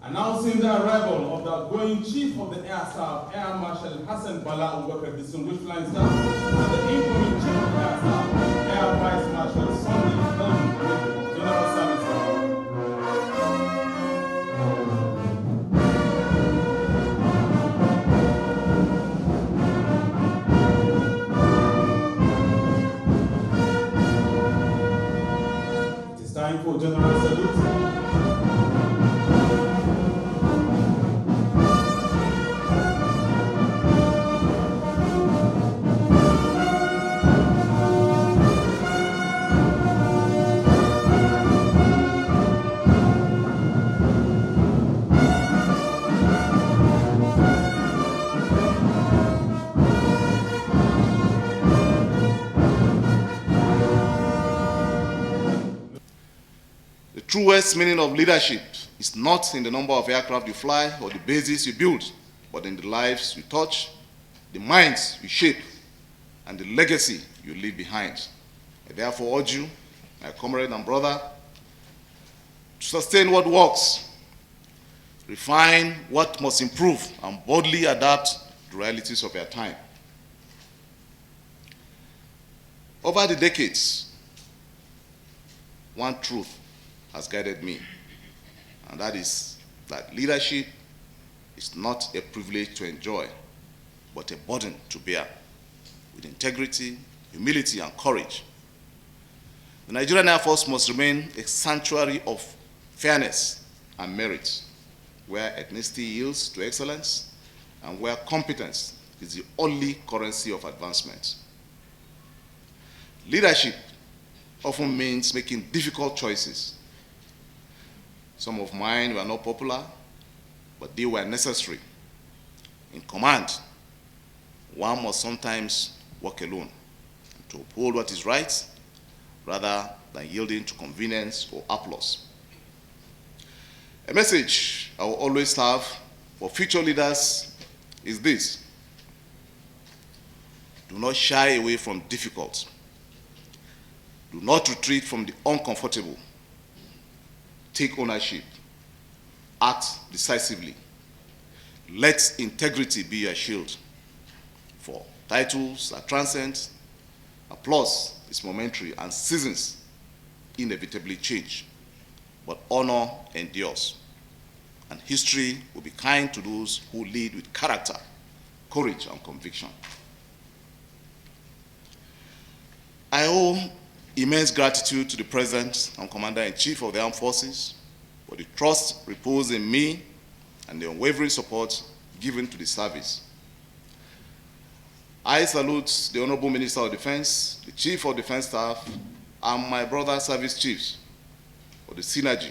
Announcing the arrival of the outgoing Chief of the Air Staff, Air Marshal Bola Tinubu, distinguished flying staff, and the incoming Chief of the Air Staff, Air Vice Marshal Sunday Aneke, General Service Staff. It is time for General Salute. The truest meaning of leadership is not in the number of aircraft you fly or the bases you build, but in the lives you touch, the minds you shape, and the legacy you leave behind. I therefore urge you, my comrade and brother, to sustain what works, refine what must improve, and boldly adapt to the realities of your time. Over the decades, one truth has guided me, and that is that leadership is not a privilege to enjoy, but a burden to bear. With integrity, humility, and courage, the Nigerian Air Force must remain a sanctuary of fairness and merit, where ethnicity yields to excellence and where competence is the only currency of advancement. Leadership often means making difficult choices. Some of mine were not popular, but they were necessary. In command, one must sometimes work alone to uphold what is right rather than yielding to convenience or applause. A message I will always have for future leaders is this: do not shy away from difficult. Do not retreat from the uncomfortable. Take ownership. Act decisively. Let integrity be your shield. For titles are transient, applause is momentary, and seasons inevitably change. But honor endures, and history will be kind to those who lead with character, courage, and conviction. I owe immense gratitude to the President and Commander-in-Chief of the Armed Forces for the trust reposed in me and the unwavering support given to the service. I salute the Honorable Minister of Defense, the Chief of Defense Staff, and my brother service chiefs for the synergy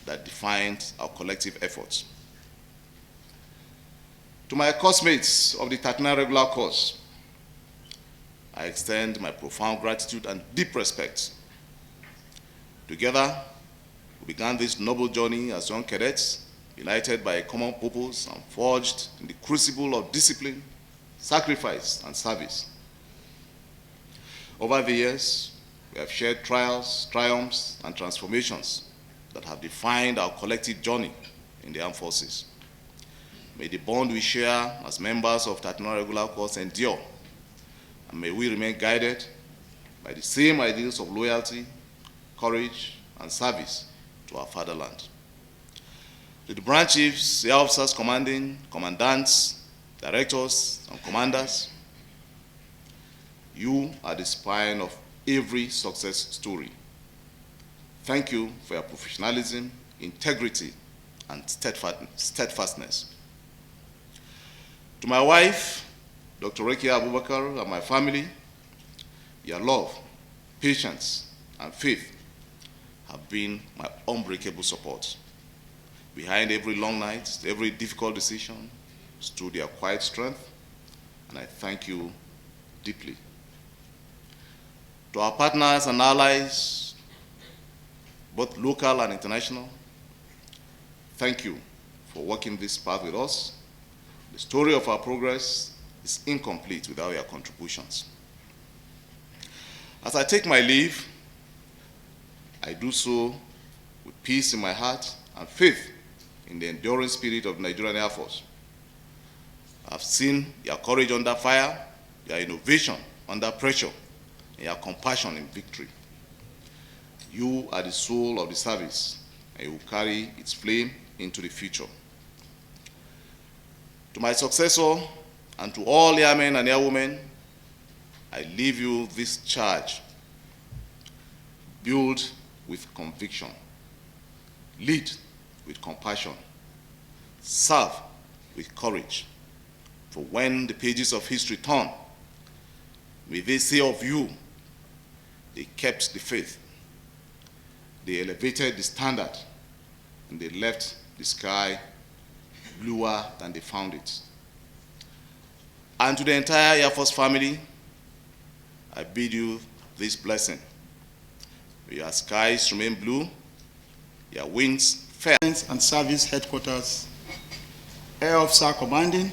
that defines our collective efforts. To my classmates of the 39 Regular Course, I extend my profound gratitude and deep respect. Together, we began this noble journey as young cadets, united by a common purpose and forged in the crucible of discipline, sacrifice, and service. Over the years, we have shared trials, triumphs, and transformations that have defined our collective journey in the armed forces. May the bond we share as members of 39 Regular Course endure, and may we remain guided by the same ideals of loyalty, courage, and service to our fatherland. To the branch chiefs, the officers commanding, commandants, directors, and commanders, you are the spine of every success story. Thank you for your professionalism, integrity, and steadfastness. To my wife, Dr. Rekia Abubakar, and my family, your love, patience, and faith have been my unbreakable support. Behind every long night, every difficult decision, stood your quiet strength, and I thank you deeply. To our partners and allies, both local and international, thank you for walking this path with us. The story of our progress is incomplete without your contributions. As I take my leave, I do so with peace in my heart and faith in the enduring spirit of the Nigerian Air Force. I've seen your courage under fire, your innovation under pressure, and your compassion in victory. You are the soul of the service, and you will carry its flame into the future. To my successor and to all airmen and airwomen, I leave you this charge. Build with conviction. Lead with compassion. Serve with courage. For when the pages of history turn, may they say of you, they kept the faith, they elevated the standard, and they left the sky bluer than they found it. And to the entire Air Force family, I bid you this blessing. May your skies remain blue, your wings fair. And Service Headquarters, Air Officer Commanding,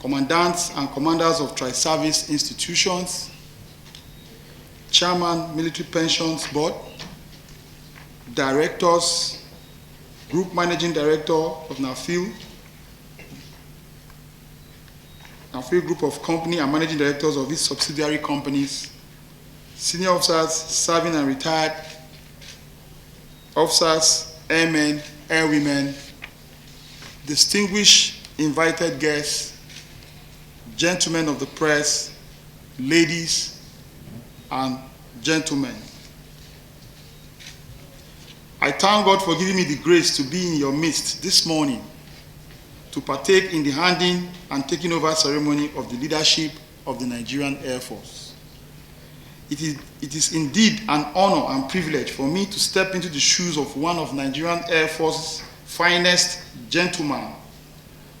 Commandants and Commanders of Tri-Service Institutions, Chairman, Military Pensions Board, Directors, Group Managing Director of NAFIL Group of Company and Managing Directors of its subsidiary companies, Senior Officers serving and retired officers, airmen, airwomen, distinguished invited guests, gentlemen of the press, ladies and gentlemen. I thank God for giving me the grace to be in your midst this morning to partake in the handing and taking over ceremony of the leadership of the Nigerian Air Force. It is indeed an honor and privilege for me to step into the shoes of one of Nigerian Air Force's finest gentlemen,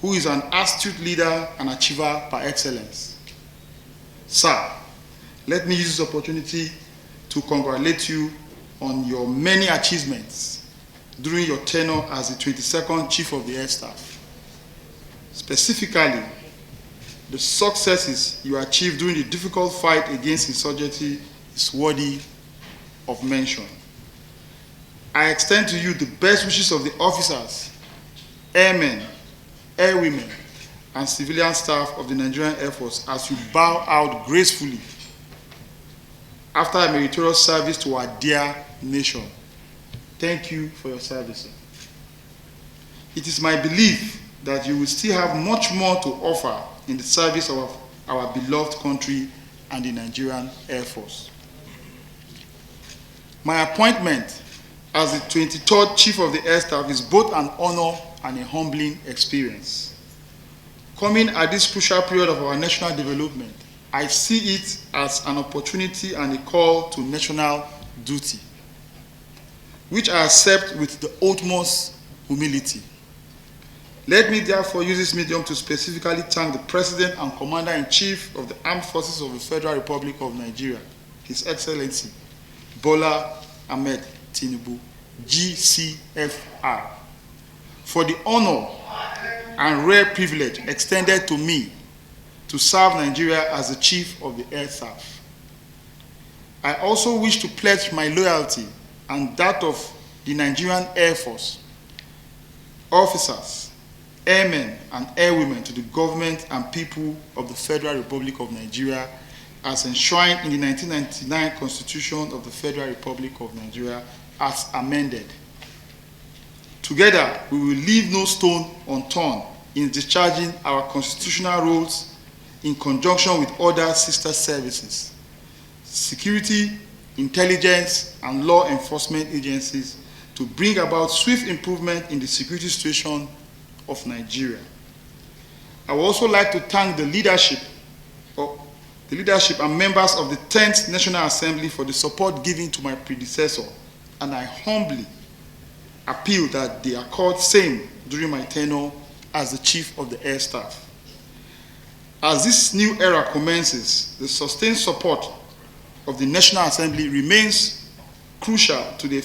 who is an astute leader and achiever par excellence. Sir, let me use this opportunity to congratulate you on your many achievements during your tenure as the 22nd Chief of the Air Staff. Specifically, the successes you achieved during the difficult fight against insurgency is worthy of mention. I extend to you the best wishes of the officers, airmen, airwomen, and civilian staff of the Nigerian Air Force as you bow out gracefully after a meritorious service to our dear nation. Thank you for your service. It is my belief that you will still have much more to offer in the service of our beloved country and the Nigerian Air Force. My appointment as the 23rd Chief of the Air Staff is both an honor and a humbling experience. Coming at this crucial period of our national development, I see it as an opportunity and a call to national duty, which I accept with the utmost humility. Let me therefore use this medium to specifically thank the President and Commander-in-Chief of the Armed Forces of the Federal Republic of Nigeria, His Excellency Bola Tinubu, GCFR, for the honor and rare privilege extended to me to serve Nigeria as the Chief of the Air Staff. I also wish to pledge my loyalty and that of the Nigerian Air Force, officers, airmen and airwomen to the government and people of the Federal Republic of Nigeria as enshrined in the 1999 Constitution of the Federal Republic of Nigeria as amended. Together, we will leave no stone unturned in discharging our constitutional roles in conjunction with other sister services, security, intelligence, and law enforcement agencies to bring about swift improvement in the security situation of Nigeria. I would also like to thank the leadership and members of the 10th National Assembly for the support given to my predecessor, and I humbly appeal that they accord same during my tenure as the Chief of the Air Staff. As this new era commences, the sustained support of the National Assembly remains crucial to the